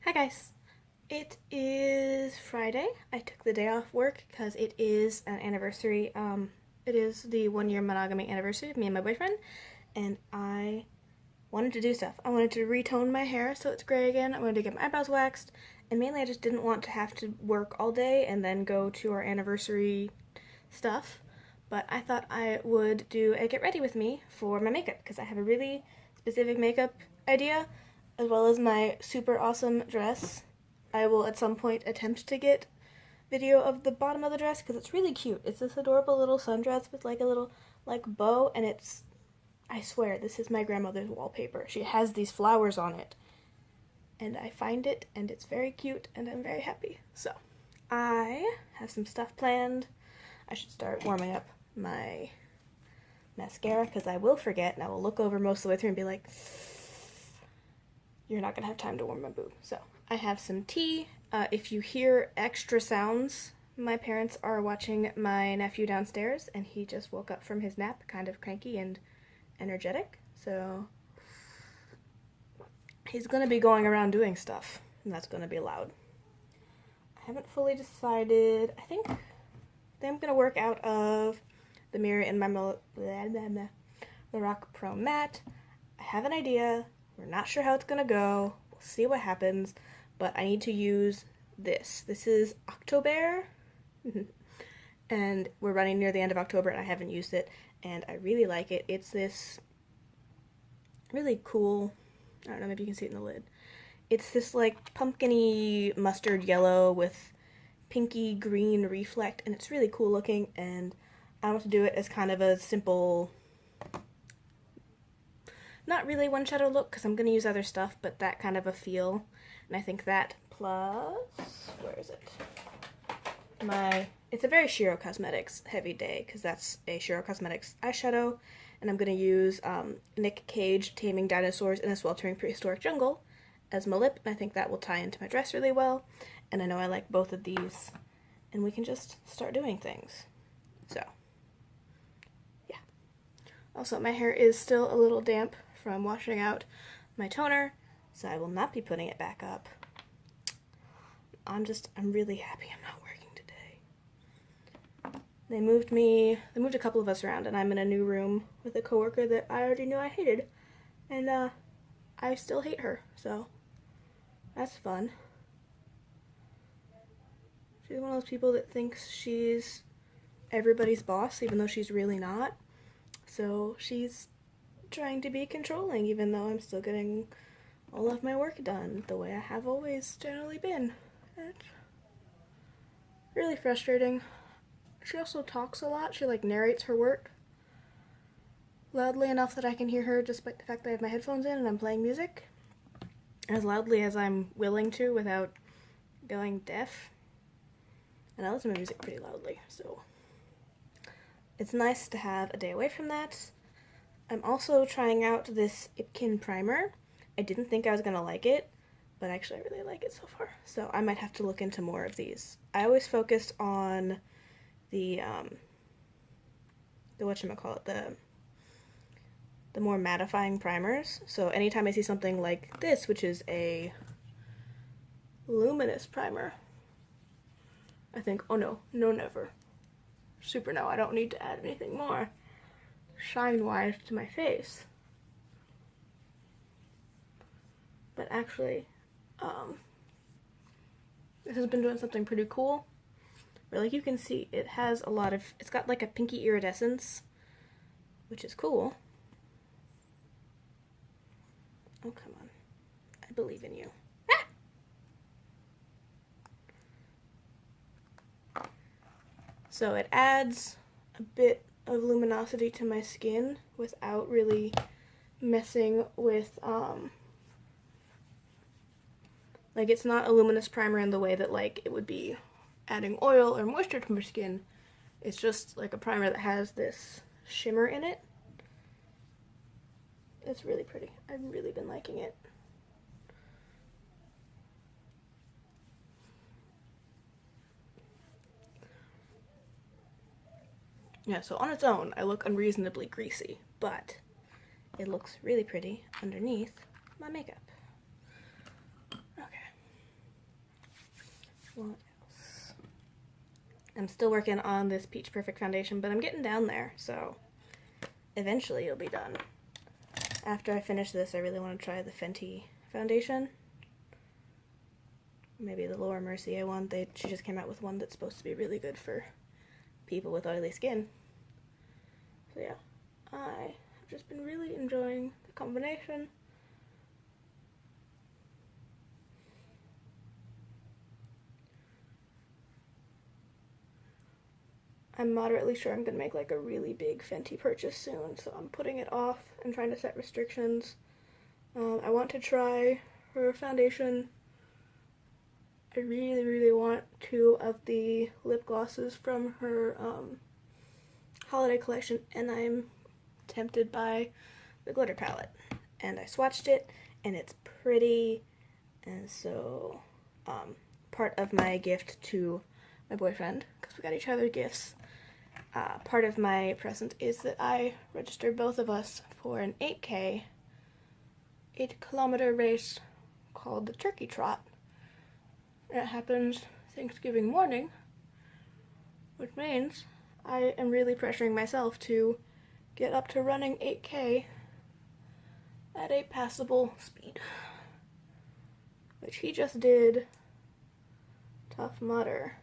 Hi guys. It is Friday. I took the day off work because it is an anniversary. It is the 1 year monogamy anniversary of me and my boyfriend, and I wanted to do stuff. I wanted to retone my hair so it's gray again. I wanted to get my eyebrows waxed, and mainly I just didn't want to have to work all day and then go to our anniversary stuff. But I thought I would do a get ready with me for my makeup because I have a really specific makeup idea, as well as my super awesome dress. I will at some point attempt to get video of the bottom of the dress because it's really cute. It's this adorable little sundress with like a little bow, and I swear this is my grandmother's wallpaper. She has these flowers on it, and I find it and it's very cute and I'm very happy. So I have some stuff planned. I should start warming up my mascara because I will forget and I will look over most of the way through and be like, you're not gonna have time to warm my boob. So I have some tea. If you hear extra sounds, my parents are watching my nephew downstairs and he just woke up from his nap, kind of cranky and energetic. So he's gonna be going around doing stuff, and that's gonna be loud. I haven't fully decided. I think I'm gonna work out of the mirror in my Lorac Pro Matte. I have an idea. We're not sure how it's gonna go. We'll see what happens, but I need to use this. This is Ocotobear, and we're running near the end of October and I haven't used it, and I really like it. It's this really cool, I don't know, maybe you can see it in the lid. It's this like pumpkin-y mustard yellow with pinky green reflect, and it's really cool looking, and I want to do it as kind of a simple, not really one shadow look because I'm going to use other stuff, but that kind of a feel. And I think that plus, where is it? It's a very Shiro Cosmetics heavy day because that's a Shiro Cosmetics eyeshadow, and I'm going to use Nick Cage Taming Dinosaurs in a Sweltering Prehistoric Jungle as my lip, and I think that will tie into my dress really well. And I know I like both of these, and we can just start doing things. So, yeah. Also, my hair is still a little damp from washing out my toner, so I will not be putting it back up. I'm really happy I'm not working today. They moved a couple of us around, and I'm in a new room with a coworker that I already knew I hated, and I still hate her, so that's fun. She's one of those people that thinks she's everybody's boss, even though she's really not. So she's trying to be controlling, even though I'm still getting all of my work done the way I have always generally been. It's really frustrating. She also talks a lot. She narrates her work loudly enough that I can hear her despite the fact that I have my headphones in and I'm playing music as loudly as I'm willing to without going deaf. And I listen to music pretty loudly, so it's nice to have a day away from that. I'm also trying out this Ipkin primer. I didn't think I was going to like it, but actually I really like it so far. So I might have to look into more of these. I always focused on the whatchamacallit, the more mattifying primers. So anytime I see something like this, which is a luminous primer, I think, oh no, never. Super no, I don't need to add anything more shine-wise to my face. But actually, this has been doing something pretty cool. Where, you can see, it's got like a pinky iridescence, which is cool. Oh, come on. I believe in you. So it adds a bit of luminosity to my skin without really messing with, it's not a luminous primer in the way that, it would be adding oil or moisture to my skin. It's just, a primer that has this shimmer in it. It's really pretty. I've really been liking it. Yeah, so on its own, I look unreasonably greasy, but it looks really pretty underneath my makeup. Okay. What else? I'm still working on this Peach Perfect foundation, but I'm getting down there, so eventually it'll be done. After I finish this, I really want to try the Fenty foundation. Maybe the Laura Mercier one. She just came out with one that's supposed to be really good for people with oily skin. So yeah, I have just been really enjoying the combination. I'm moderately sure I'm going to make like a really big Fenty purchase soon, so I'm putting it off and trying to set restrictions. I want to try her foundation. I really want 2 of the lip glosses from her holiday collection, and I'm tempted by the glitter palette. And I swatched it, and it's pretty, and so part of my gift to my boyfriend, because we got each other gifts, part of my present is that I registered both of us for an 8-kilometer race called the Turkey Trot. And it happens Thanksgiving morning, which means I am really pressuring myself to get up to running 8K at a passable speed, which he just did Tough Mudder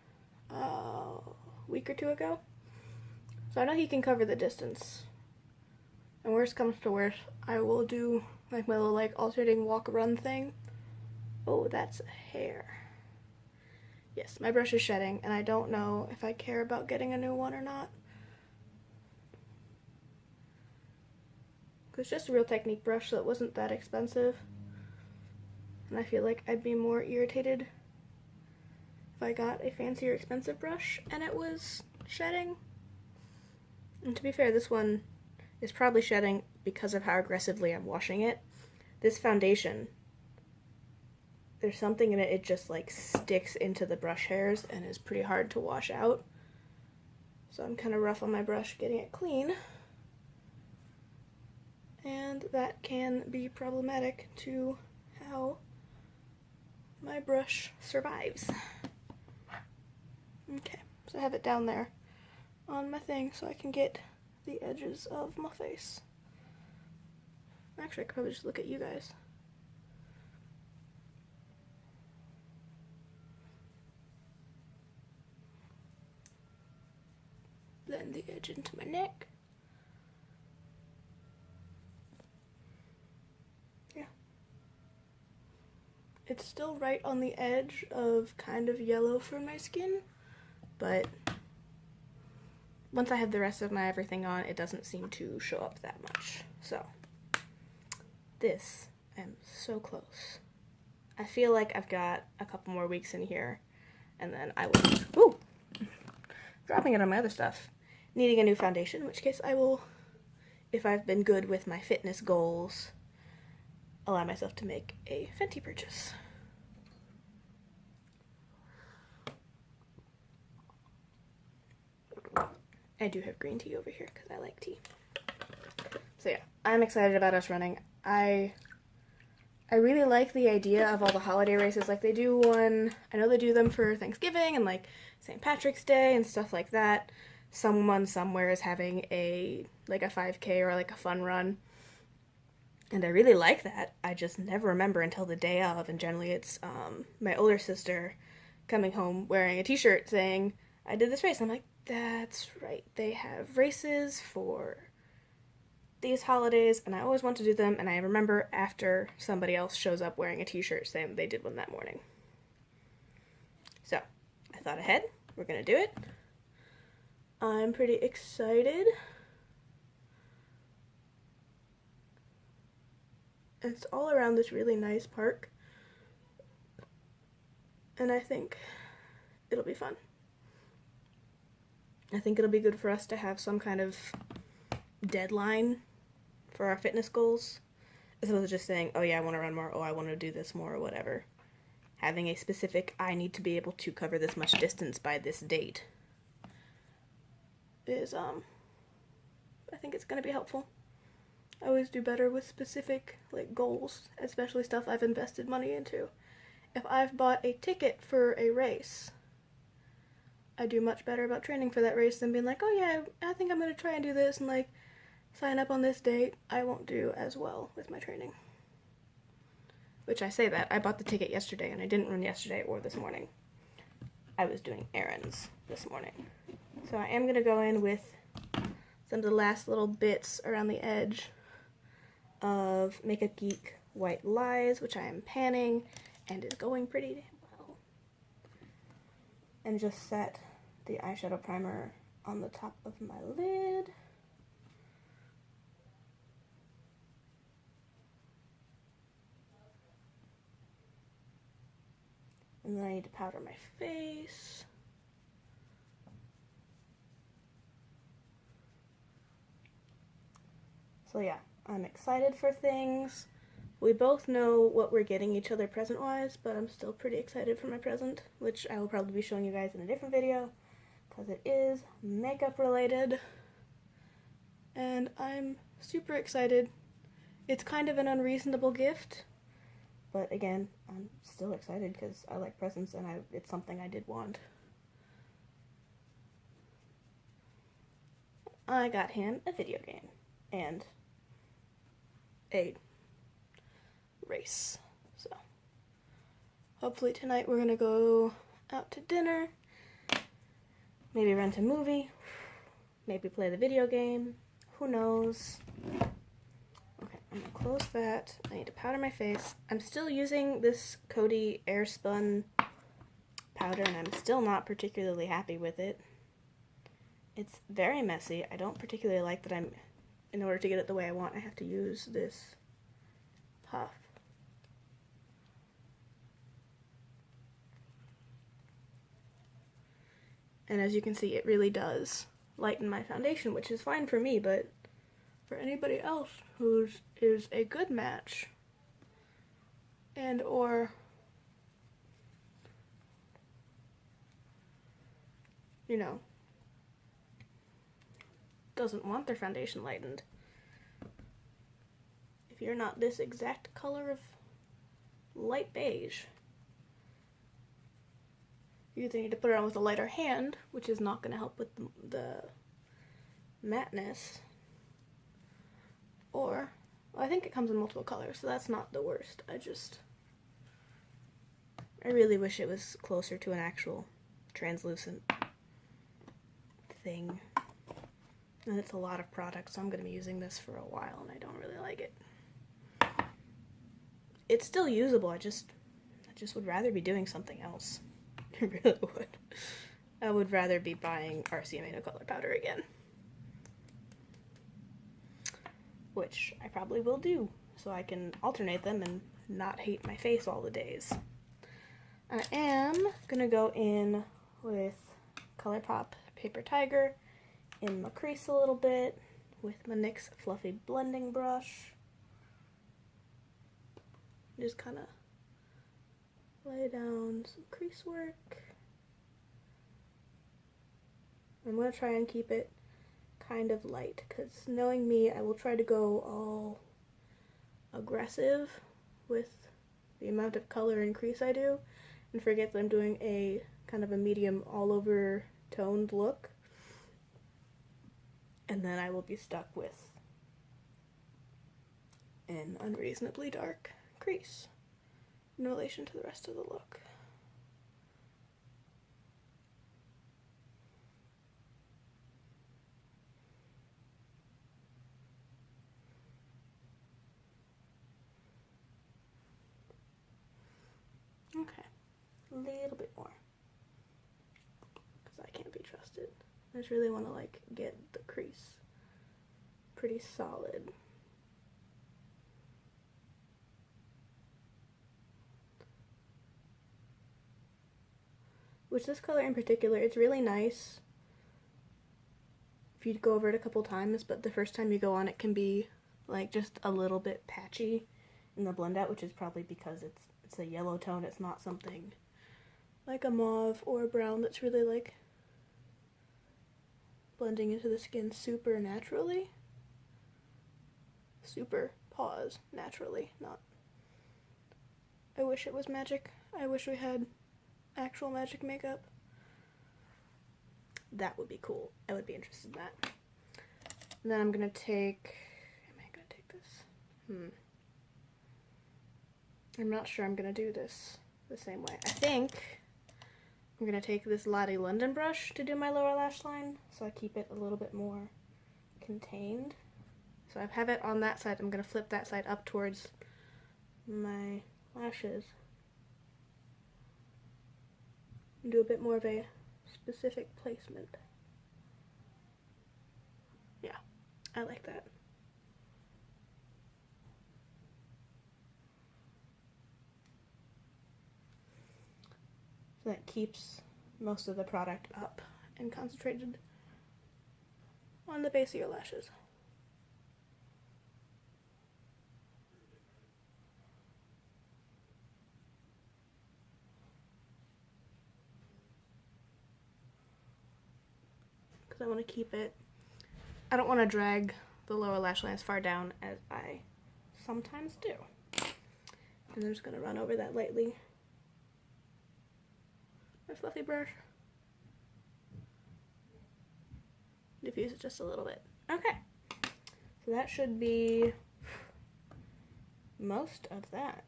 a week or 2 ago. So I know he can cover the distance. And worst comes to worst, I will do like my little like alternating walk-run thing. Oh, that's a hair. Yes, my brush is shedding, and I don't know if I care about getting a new one or not. It's just a Real Technique brush, so it wasn't that expensive. And I feel like I'd be more irritated if I got a fancier, expensive brush and it was shedding. And to be fair, this one is probably shedding because of how aggressively I'm washing it. This foundation, there's something in it, it just like sticks into the brush hairs and is pretty hard to wash out. So I'm kind of rough on my brush getting it clean. And that can be problematic to how my brush survives. Okay, so I have it down there on my thing so I can get the edges of my face. Actually, I could probably just look at you guys. Blend the edge into my neck. Yeah. It's still right on the edge of kind of yellow for my skin, but once I have the rest of my everything on, it doesn't seem to show up that much. So, this, I'm so close. I feel like I've got a couple more weeks in here, and then I will, ooh, dropping it on my other stuff, needing a new foundation, in which case I will, if I've been good with my fitness goals, allow myself to make a Fenty purchase. I do have green tea over here because I like tea. So yeah, I'm excited about us running. I really like the idea of all the holiday races. Like they do one, I know they do them for Thanksgiving and like St. Patrick's Day and stuff like that. Someone somewhere is having a 5K or like a fun run. And I really like that. I just never remember until the day of, and generally it's my older sister coming home wearing a t-shirt saying, I did this race. And I'm like, that's right. They have races for these holidays, and I always want to do them, and I remember after somebody else shows up wearing a t-shirt saying they did one that morning. So, I thought ahead. We're gonna do it. I'm pretty excited. It's all around this really nice park, and I think it'll be fun. I think it'll be good for us to have some kind of deadline for our fitness goals, as opposed to just saying, oh yeah, I want to run more, oh I want to do this more, or whatever. Having a specific, I need to be able to cover this much distance by this date is, I think it's going to be helpful. I always do better with specific, goals, especially stuff I've invested money into. if I've bought a ticket for a race, I do much better about training for that race than being like, oh yeah, I think I'm gonna try and do this and like sign up on this date. I won't do as well with my training. Which I say that, I bought the ticket yesterday and I didn't run yesterday or this morning. I was doing errands this morning. So I am gonna go in with some of the last little bits around the edge of Make a Geek White Lies, which I am panning and is going pretty well. And just set the eyeshadow primer on the top of my lid. And then I need to powder my face. So yeah, I'm excited for things. We both know what we're getting each other present-wise, but I'm still pretty excited for my present, which I will probably be showing you guys in a different video, because it is makeup related. And I'm super excited. It's kind of an unreasonable gift, but again, I'm still excited because I like presents and it's something I did want. I got him a video game and a race. So hopefully tonight we're gonna go out to dinner, maybe rent a movie, maybe play the video game, who knows. Okay, I'm gonna close that. I need to powder my face. I'm still using this Coty Airspun powder and I'm still not particularly happy with it. It's very messy. I don't particularly like that in order to get it the way I want, I have to use this puff. And as you can see, it really does lighten my foundation, which is fine for me, but for anybody else whose is a good match and or, you know, doesn't want their foundation lightened, if you're not this exact color of light beige, you either need to put it on with a lighter hand, which is not going to help with the matteness, or, well, I think it comes in multiple colors, so that's not the worst. I really wish it was closer to an actual translucent thing. And it's a lot of product, so I'm going to be using this for a while, and I don't really like it. It's still usable, I just would rather be doing something else. I really would. I would rather be buying RCMA No Color powder again. Which I probably will do, so I can alternate them and not hate my face all the days. I am going to go in with ColourPop Paper Tiger in my crease a little bit with my NYX Fluffy Blending Brush. Just kind of lay down some crease work. I'm going to try and keep it kind of light, because knowing me, I will try to go all aggressive with the amount of color and crease I do, and forget that I'm doing a kind of a medium all over toned look. And then I will be stuck with an unreasonably dark crease in relation to the rest of the look. Okay, a little bit more, because I can't be trusted. I just really want to like get the crease pretty solid. Which this color in particular, it's really nice if you go over it a couple times, but the first time you go on it can be like just a little bit patchy in the blend out, which is probably because it's a yellow tone. It's not something like a mauve or a brown that's really like blending into the skin super naturally. Super, pause, naturally, not I wish it was magic. I wish we had actual magic makeup. That would be cool. I would be interested in that. And then I'm gonna take, am I gonna take this? I'm not sure I'm gonna do this the same way. I think I'm gonna take this Lottie London brush to do my lower lash line, so I keep it a little bit more contained. So I have it on that side. I'm gonna flip that side up towards my lashes and do a bit more of a specific placement. Yeah, I like that. So that keeps most of the product up and concentrated on the base of your lashes. Because I want to keep it, I don't want to drag the lower lash line as far down as I sometimes do. And I'm just going to run over that lightly. My fluffy brush. Diffuse it just a little bit. Okay. So that should be most of that.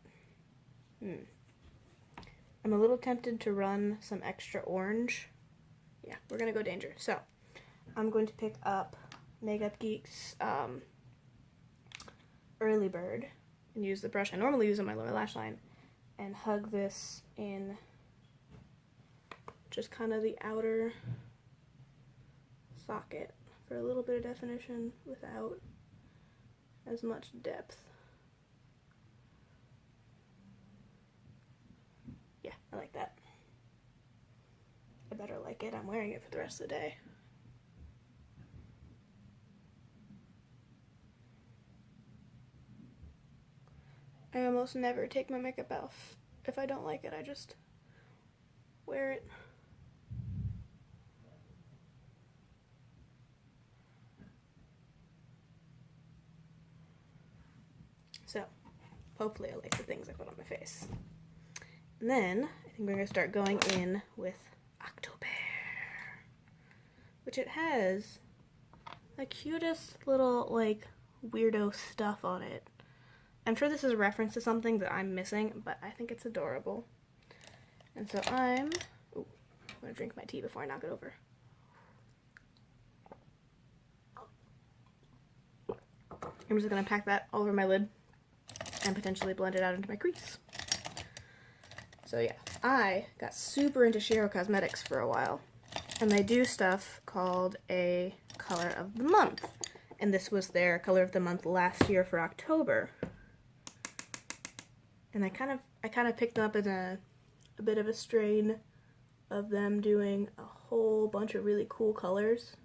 I'm a little tempted to run some extra orange. Yeah, we're going to go danger. So I'm going to pick up Makeup Geek's Early Bird and use the brush I normally use on my lower lash line and hug this in just kind of the outer socket for a little bit of definition without as much depth. Yeah, I like that. I better like it. I'm wearing it for the rest of the day. I almost never take my makeup off. If I don't like it, I just wear it. So, hopefully I like the things I put on my face. And then, I think we're going to start going in with Ocotobear, which it has the cutest little, like, weirdo stuff on it. I'm sure this is a reference to something that I'm missing, but I think it's adorable. And so I'm going to drink my tea before I knock it over. I'm just going to pack that all over my lid and potentially blend it out into my crease. So yeah, I got super into Shiro Cosmetics for a while, and they do stuff called a color of the month. And this was their color of the month last year for October. And I kind of picked up in a bit of a strain of them doing a whole bunch of really cool colors.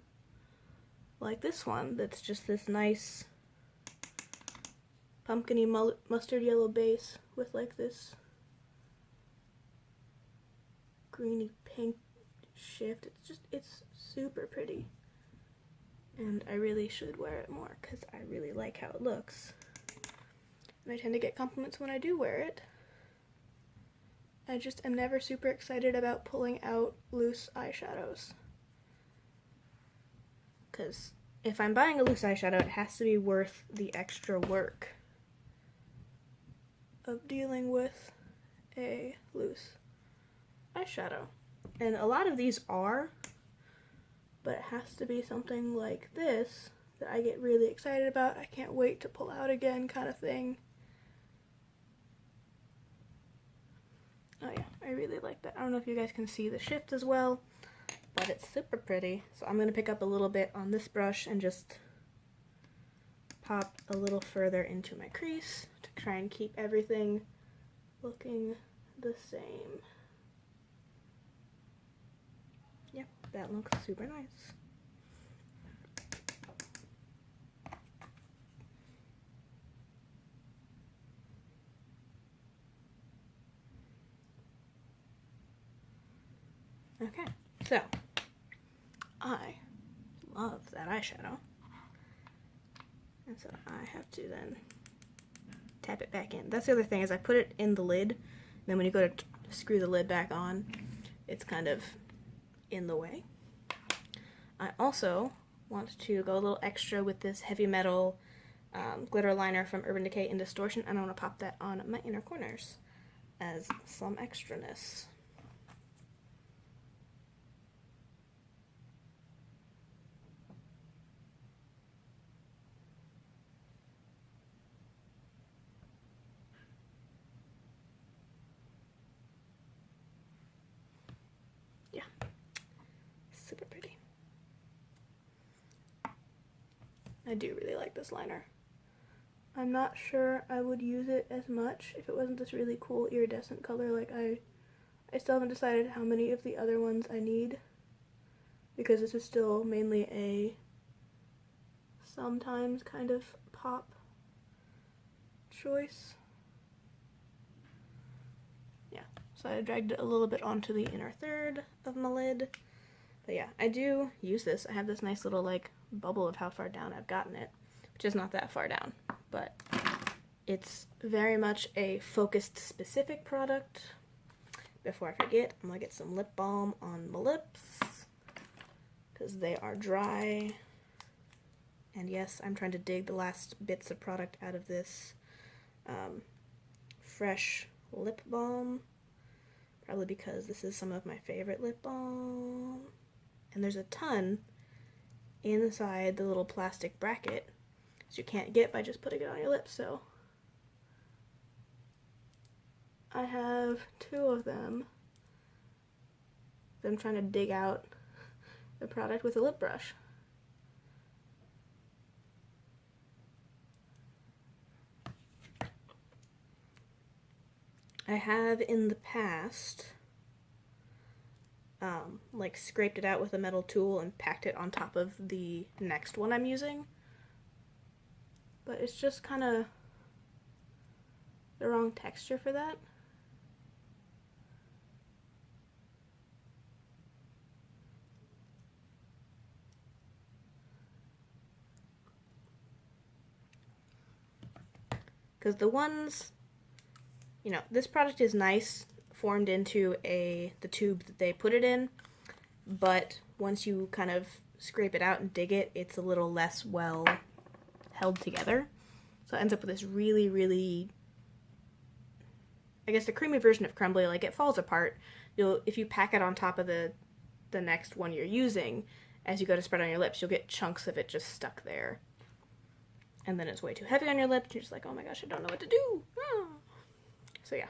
Like this one, that's just this nice pumpkin-y mustard yellow base with like this greeny pink shift. It's super pretty. And I really should wear it more because I really like how it looks. And I tend to get compliments when I do wear it. I just am never super excited about pulling out loose eyeshadows. Because if I'm buying a loose eyeshadow, it has to be worth the extra work of dealing with a loose eyeshadow. And a lot of these are, but it has to be something like this that I get really excited about. I can't wait to pull out again kind of thing. Oh yeah, I really like that. I don't know if you guys can see the shift as well, but it's super pretty. So I'm going to pick up a little bit on this brush and just pop a little further into my crease to try and keep everything looking the same. Yep, that looks super nice. Okay, so I love that eyeshadow, and so I have to then tap it back in. That's the other thing, is I put it in the lid, and then when you go to screw the lid back on, it's kind of in the way. I also want to go a little extra with this heavy metal glitter liner from Urban Decay in Distortion, and I want to pop that on my inner corners as some extraness. Yeah, super pretty. I do really like this liner. I'm not sure I would use it as much if it wasn't this really cool iridescent color. Like I still haven't decided how many of the other ones I need, because this is still mainly a sometimes kind of pop choice. Yeah, so I dragged it a little bit onto the inner third of my lid. But yeah, I do use this. I have this nice little like bubble of how far down I've gotten it, which is not that far down, but it's very much a focused specific product. Before I forget, I'm gonna get some lip balm on my lips because they are dry. And yes, I'm trying to dig the last bits of product out of this fresh lip balm, probably because this is some of my favorite lip balm. And there's a ton inside the little plastic bracket that you can't get by just putting it on your lips, so I have 2 of them. I'm trying to dig out the product with a lip brush. I have in the past like scraped it out with a metal tool and packed it on top of the next one I'm using, but it's just kind of the wrong texture for that. Because the ones, you know, this product is nice formed into the tube that they put it in, but once you kind of scrape it out and dig it, it's a little less well held together. So it ends up with this really, really, I guess the creamy version of crumbly. Like, it falls apart. If you pack it on top of the next one you're using, as you go to spread on your lips, you'll get chunks of it just stuck there. And then it's way too heavy on your lips, you're just like, oh my gosh, I don't know what to do. Ah. So yeah,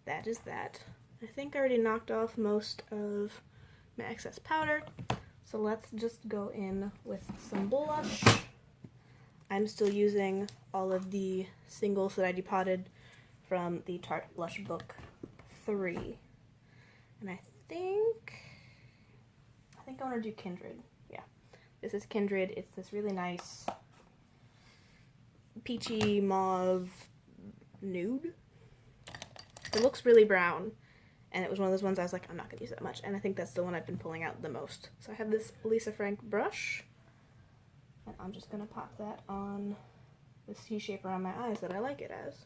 that is that. I think I already knocked off most of my excess powder, so let's just go in with some blush. I'm still using all of the singles that I depotted from the Tarte Blush Book 3. And I think I want to do Kindred. Yeah, this is Kindred. It's this really nice peachy mauve nude. It looks really brown, and it was one of those ones I was like, I'm not going to use that much, and I think that's the one I've been pulling out the most. So I have this Lisa Frank brush, and I'm just going to pop that on the C shape around my eyes that I like it as.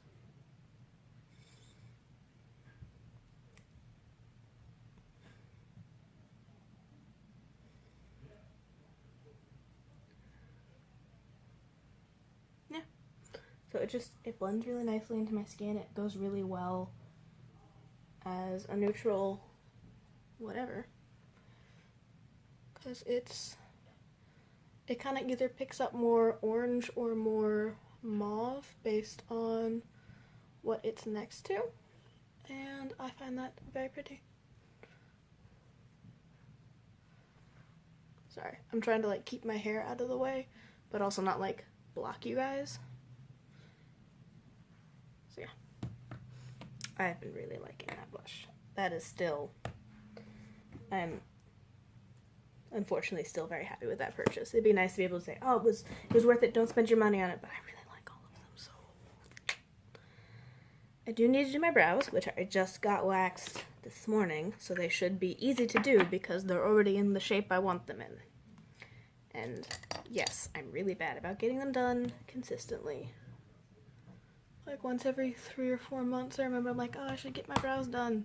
Yeah. So it blends really nicely into my skin. It goes really well as a neutral whatever, because it kind of either picks up more orange or more mauve based on what it's next to, and I find that very pretty. Sorry, I'm trying to like keep my hair out of the way, but also not like block you guys. So yeah, I've been really liking that blush. That is still, I'm unfortunately still very happy with that purchase. It'd be nice to be able to say, oh, it was worth it, don't spend your money on it, but I really like all of them, so. I do need to do my brows, which I just got waxed this morning, so they should be easy to do because they're already in the shape I want them in. And yes, I'm really bad about getting them done consistently. like once every 3 or 4 months. I remember I'm like, oh, I should get my brows done,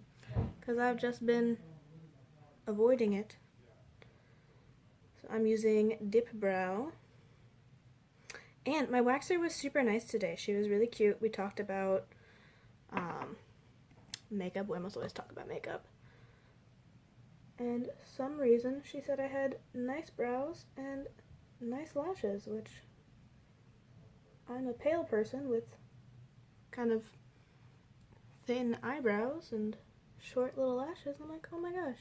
because I've just been avoiding it. So I'm using Dip Brow. And my waxer was super nice today. She was really cute. We talked about makeup. We almost always talk about makeup. And some reason she said I had nice brows and nice lashes, which I'm a pale person with kind of thin eyebrows and short little lashes. I'm like, oh my gosh,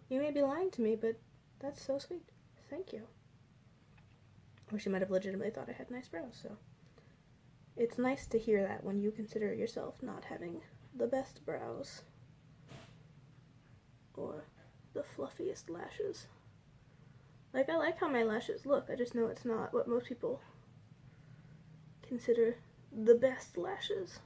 you may be lying to me, but that's so sweet. Thank you. Or she might have legitimately thought I had nice brows, so it's nice to hear that when you consider yourself not having the best brows or the fluffiest lashes. Like, I like how my lashes look, I just know it's not what most people consider the best lashes.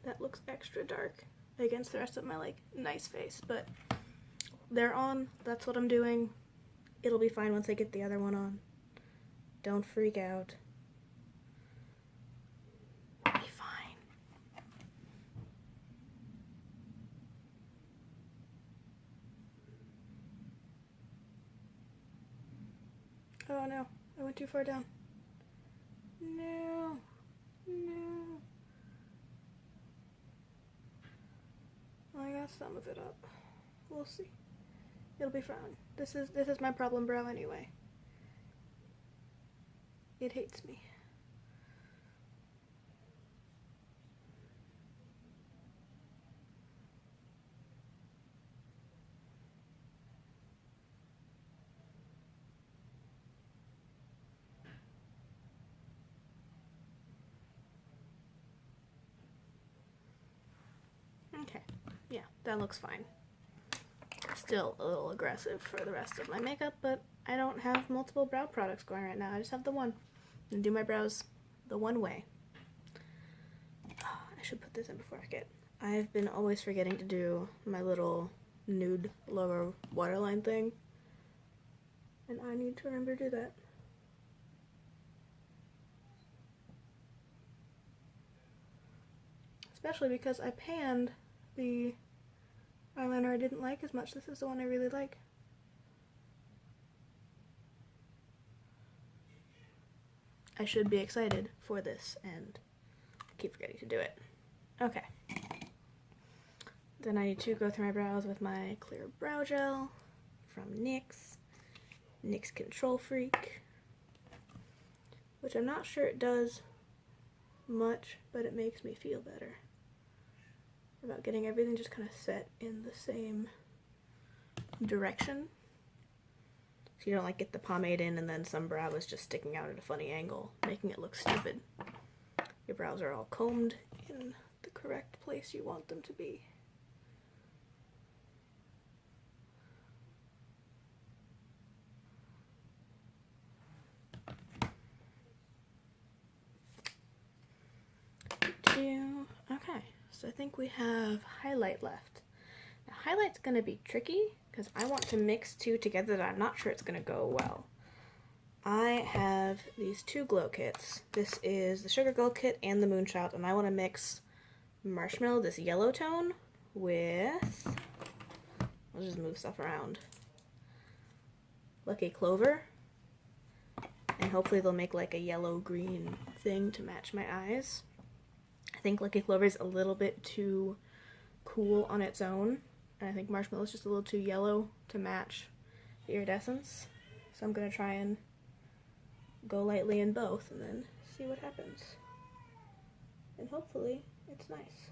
That looks extra dark against the rest of my, like, nice face, but they're on. That's what I'm doing. It'll be fine once I get the other one on. Don't freak out. It'll be fine. Oh no, I went too far down. No, no. I got some of it up. We'll see. It'll be fine. This is my problem brow anyway. It hates me. Okay, yeah, that looks fine. Still a little aggressive for the rest of my makeup, but I don't have multiple brow products going right now. I just have the one. And do my brows the one way. Oh, I should put this in before I forget. I've been always forgetting to do my little nude lower waterline thing, and I need to remember to do that. Especially because I panned the eyeliner I didn't like as much. This is the one I really like. I should be excited for this and I keep forgetting to do it. Okay. Then I need to go through my brows with my clear brow gel from NYX Control Freak, which I'm not sure it does much, but it makes me feel better about getting everything just kind of set in the same direction. So you don't like get the pomade in and then some brow is just sticking out at a funny angle, making it look stupid. Your brows are all combed in the correct place you want them to be. Okay, so I think we have highlight left. Now, highlight's going to be tricky because I want to mix two together that I'm not sure it's going to go well. I have these two glow kits. This is the Sugar Glow Kit and the Moonshot, and I want to mix Marshmallow, this yellow tone, with, I'll just move stuff around, Lucky Clover, and hopefully they'll make like a yellow-green thing to match my eyes. I think Lucky Clover is a little bit too cool on its own, and I think Marshmallow is just a little too yellow to match the iridescence. So I'm going to try and go lightly in both and then see what happens. And hopefully it's nice.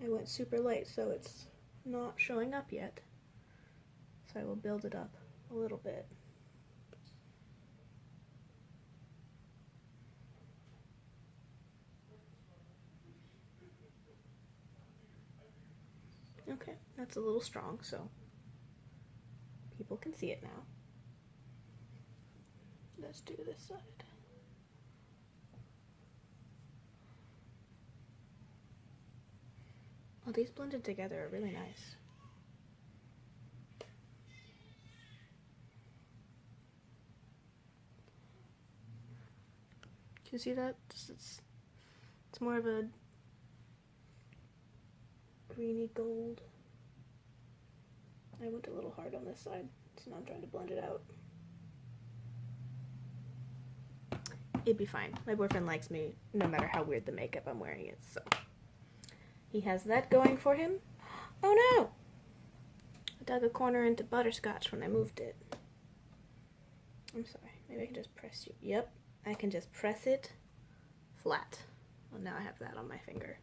I went super light, so it's not showing up yet. So I will build it up a little bit. Okay, that's a little strong, so people can see it now. Let's do this side. Oh, these blended together are really nice. you see that? It's more of a greeny gold. I went a little hard on this side, so now I'm trying to blend it out. It'd be fine. My boyfriend likes me no matter how weird the makeup I'm wearing is, so he has that going for him. Oh no! I dug a corner into butterscotch when I moved it. I'm sorry. Maybe I can just press you. Yep, I can just press it flat. Well, now I have that on my finger.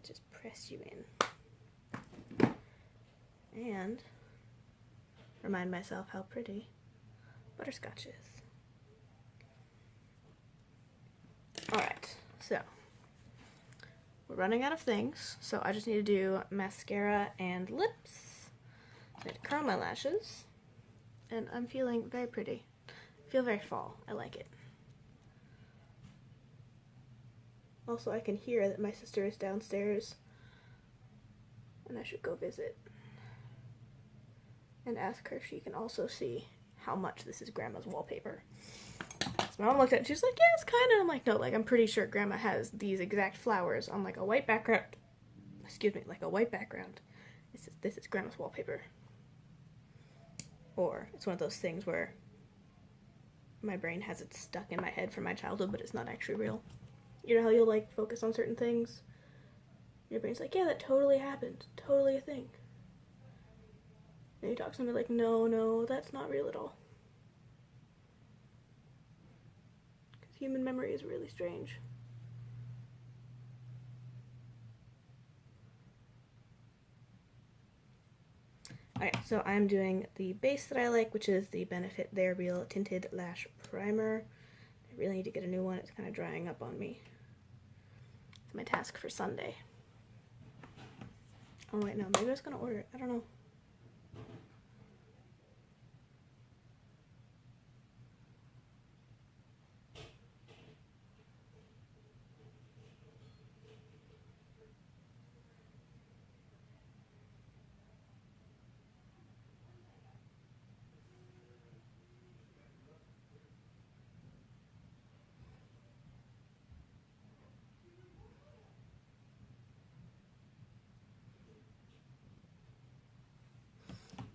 Just press you in. And remind myself how pretty butterscotch is. Alright, so we're running out of things, so I just need to do mascara and lips. I need to curl my lashes, and I'm feeling very pretty. I feel very fall. I like it. Also, I can hear that my sister is downstairs, and I should go visit and ask her if she can also see how much this is Grandma's wallpaper. So my mom looked at it, she's like, yeah, it's kind of. I'm like, no, like, I'm pretty sure Grandma has these exact flowers on, like, a white background. Excuse me, like a white background. This is Grandma's wallpaper. Or it's one of those things where my brain has it stuck in my head from my childhood, but it's not actually real. You know how you'll, like, focus on certain things? Your brain's like, yeah, that totally happened. Totally a thing. And you talk to somebody like, no, that's not real at all. Because human memory is really strange. Alright, so I'm doing the base that I like, which is the Benefit They're Real Tinted Lash Primer. I really need to get a new one. It's kind of drying up on me. It's my task for Sunday. Oh wait, no, maybe I was going to order it. I don't know.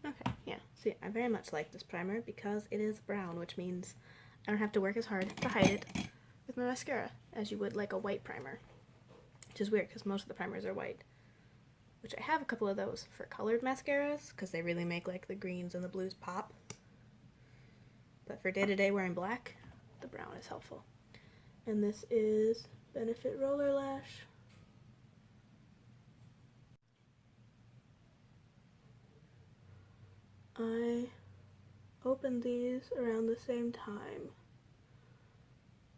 Okay, yeah. See, I very much like this primer because it is brown, which means I don't have to work as hard to hide it with my mascara as you would like a white primer. Which is weird because most of the primers are white. Which I have a couple of those for colored mascaras because they really make like the greens and the blues pop. But for day-to-day wearing black, the brown is helpful. And this is Benefit Roller Lash. I opened these around the same time,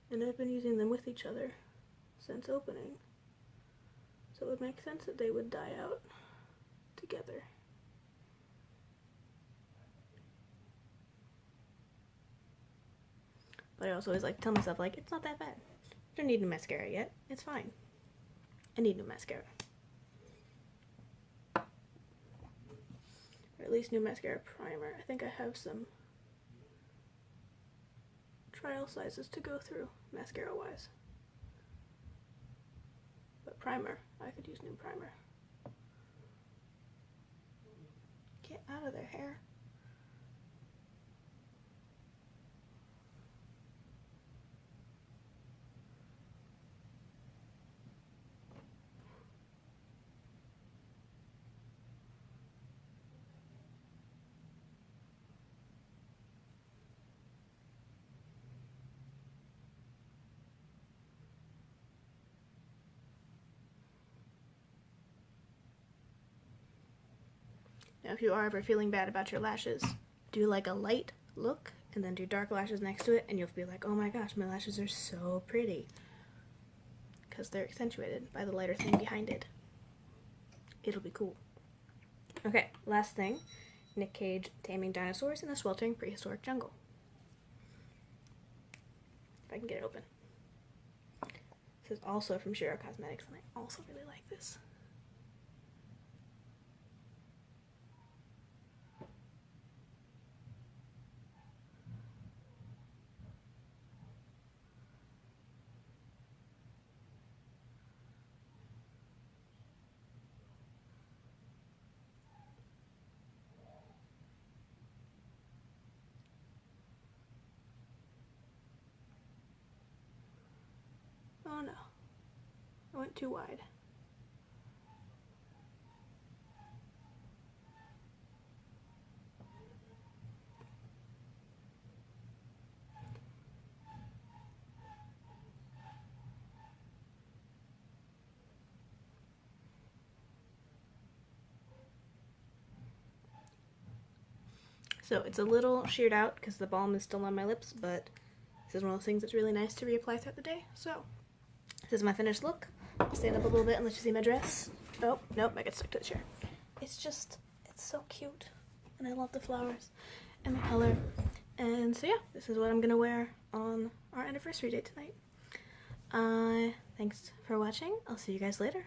and I've been using them with each other since opening, so it would make sense that they would die out together. But I also always like to tell myself, like, it's not that bad. I don't need new mascara yet. It's fine. I need new mascara. Or at least new mascara primer. I think I have some trial sizes to go through, mascara-wise. But primer, I could use new primer. Get out of their hair. Now, if you are ever feeling bad about your lashes, do like a light look and then do dark lashes next to it, and you'll be like, oh my gosh, my lashes are so pretty. Because they're accentuated by the lighter thing behind it. It'll be cool. Okay, last thing. Nick Cage, Taming Dinosaurs in the Sweltering Prehistoric Jungle. If I can get it open. This is also from Shiro Cosmetics, and I also really like this. no. I went too wide. So it's a little sheared out because the balm is still on my lips, but this is one of those things that's really nice to reapply throughout the day. So this is my finished look. I'll stand up a little bit and let you see my dress. Oh, nope, I get stuck to the chair. It's so cute. And I love the flowers and the color. And so yeah, this is what I'm gonna wear on our anniversary date tonight. Thanks for watching. I'll see you guys later.